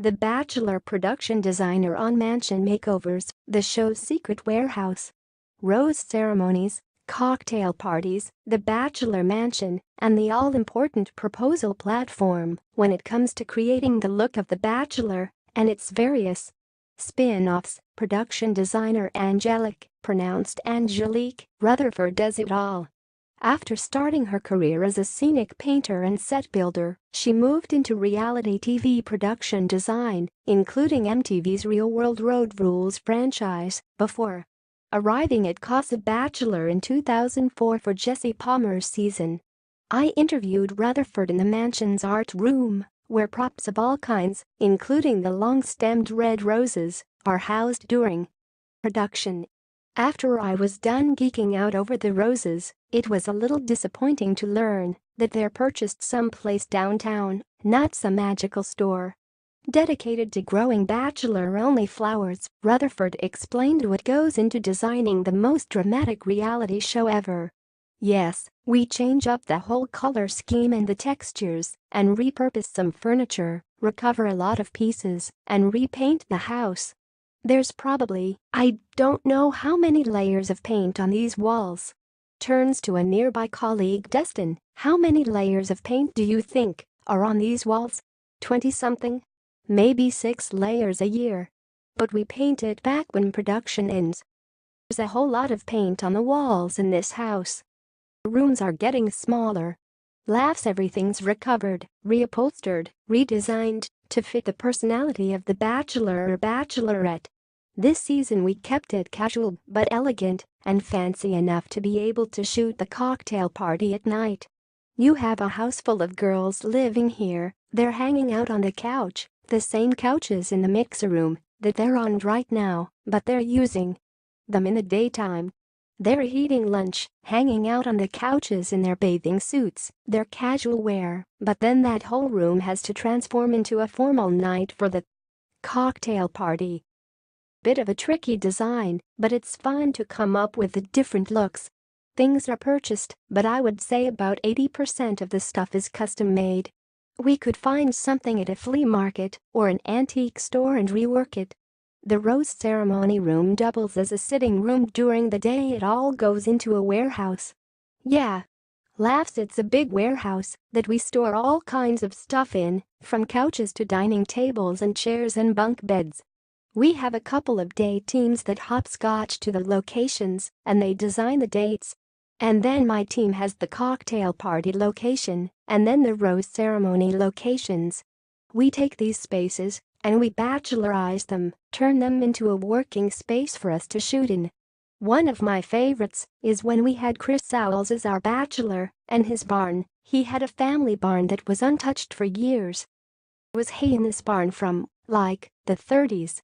the Bachelor production designer on Mansion Makeovers, the show's secret warehouse. Rose ceremonies, cocktail parties, the Bachelor mansion, and the all-important proposal platform when it comes to creating the look of The Bachelor and its various spin-offs. Production designer Angelic, pronounced An-je-leek, Rutherford does it all. After starting her career as a scenic painter and set builder, she moved into reality TV production design, including MTV's Real World Road Rules franchise, before arriving at Casa Bachelor in 2004 for Jesse Palmer's season. I interviewed Rutherford in the mansion's art room, where props of all kinds, including the long-stemmed red roses, are housed during production. After I was done geeking out over the roses, it was a little disappointing to learn that they're purchased someplace downtown, not some magical store dedicated to growing Bachelor-only flowers. Rutherford explained what goes into designing the most dramatic reality show ever. Yes, we change up the whole color scheme and the textures, and repurpose some furniture, recover a lot of pieces, and repaint the house. There's probably, I don't know how many layers of paint on these walls. Turns to a nearby colleague. Dustin, how many layers of paint do you think are on these walls? 20-something? Maybe 6 layers a year. But we paint it back when production ends. There's a whole lot of paint on the walls in this house. Rooms are getting smaller. Laughs. Everything's recovered, reupholstered, redesigned to fit the personality of the Bachelor or Bachelorette. This season we kept it casual but elegant and fancy enough to be able to shoot the cocktail party at night. You have a house full of girls living here, they're hanging out on the couch, the same couches in the mixer room that they're on right now, but they're using them in the daytime. They're eating lunch, hanging out on the couches in their bathing suits, their casual wear, but then that whole room has to transform into a formal night for the cocktail party. Bit of a tricky design, but it's fun to come up with the different looks. Things are purchased, but I would say about 80% of the stuff is custom made. We could find something at a flea market or an antique store and rework it. The rose ceremony room doubles as a sitting room during the day. It all goes into a warehouse. Yeah. Laughs. It's a big warehouse that we store all kinds of stuff in, from couches to dining tables and chairs and bunk beds. We have a couple of day teams that hopscotch to the locations and they design the dates. And then my team has the cocktail party location and then the rose ceremony locations. We take these spaces and we bachelorize them, turn them into a working space for us to shoot in. One of my favorites is when we had Chris Sowles as our bachelor and his barn. He had a family barn that was untouched for years. There was hay in this barn from, like, the 30s.